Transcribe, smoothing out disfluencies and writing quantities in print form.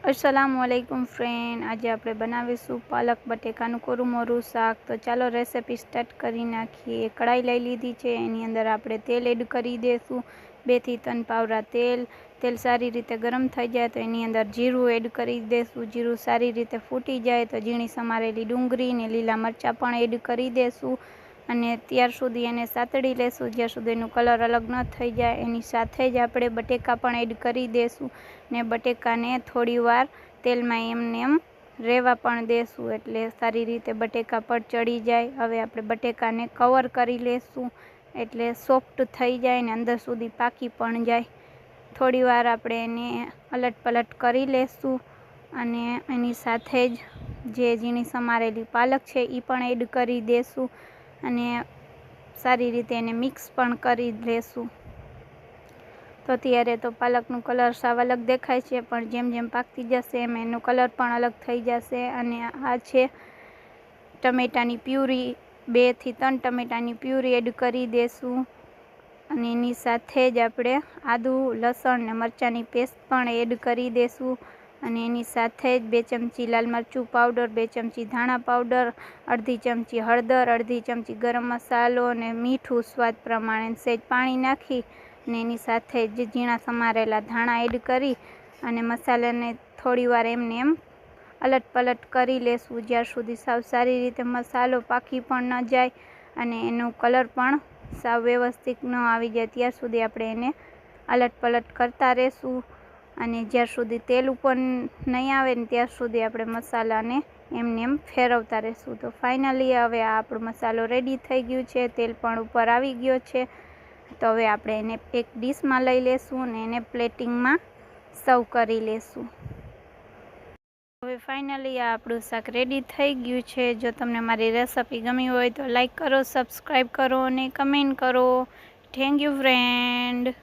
अस्सलामुअलैकुम फ्रेंड, आज આપણે બનાવીશું પાલક બટેકાનું કોરું શાક। તો ચાલો રેસીપી સ્ટાર્ટ કરી નાખીએ। કઢાઈ લઈ લીધી છે, એની અંદર આપણે તેલ એડ કરી દઈશું, 2 થી 3 પાવડા તેલ। તેલ સારી રીતે ગરમ થઈ જાય તો એની અંદર જીરું એડ કરી દઈશું। જીરું સારી રીતે ફૂટી જાય તો ઝીણી સમારેલી ડુંગળી ને લીલા મરચાં પણ એડ કરી દઈશું અને ત્યાર સુધી એને સાતળી લેશું જ્યાં સુધી એનું કલર અલગ ન થઈ જાય। એની સાથે જ આપણે બટેકા પણ એડ કરી દઈશું ને બટેકાને થોડી વાર તેલમાં એમને એમ રેવા પણ દેશું એટલે સારી રીતે બટેકા પર ચડી જાય। હવે આપણે બટેકાને કવર કરી લેશું એટલે સોફ્ટ થઈ જાય ને અંદર સુધી પાકી પણ જાય। થોડી વાર આપણે એને અલટ પલટ કરી લેશું અને એની સાથે જ જે ઝીણી સમારેલી પાલક છે એ પણ એડ કરી દેશું અને સારી રીતે એને મિક્સ પણ કરી લેશું। તો ત્યારે તો પાલકનું કલર સાવ અલગ દેખાય છે, પણ જેમ જેમ પાકતી જશે એમ એનું કલર પણ અલગ થઈ જશે। અને આ છે ટમેટાની પ્યુરી, 2 થી 3 ટમેટાની પ્યુરી એડ કરી દેશું અને એની સાથે જ આપણે આદુ, લસણ ને મરચાંની પેસ્ટ પણ એડ કરી દેશું અને એની સાથે જ 2 ચમચી લાલ મરચું પાવડર, 2 ચમચી ધાણા પાવડર, અડધી ચમચી હળદર, અડધી ચમચી ગરમ મસાલો અને મીઠું સ્વાદ પ્રમાણે સહેજ પાણી નાખી અને એની સાથે જ ઝીણા સમારેલા ધાણા એડ કરી અને મસાલાને થોડી વાર એમને એમ અલટ પલટ કરી લેશું જ્યાં સુધી સાવ સારી રીતે મસાલો પાકી પણ ન જાય અને એનો કલર પણ સાવ વ્યવસ્થિત ન આવી જાય ત્યાં સુધી આપણે એને અલટ પલટ કરતા રહેશું અને જ્યાં સુધી તેલ ઉપર નહીં આવે ને ત્યાં સુધી આપણે મસાલાને એમને એમ ફેરવતા રહેશું। તો ફાઇનલી હવે આ આપણો મસાલો રેડી થઈ ગયું છે, તેલ પણ ઉપર આવી ગયો છે। તો હવે આપણે એને એક ડીશમાં લઈ લેશું અને એને પ્લેટિંગમાં સર્વ કરી લેશું। હવે ફાઇનલી આ આપણું શાક રેડી થઈ ગયું છે। જો તમને મારી રેસિપી ગમી હોય તો લાઈક કરો, સબસ્ક્રાઈબ કરો અને કમેન્ટ કરો। Thank you friend.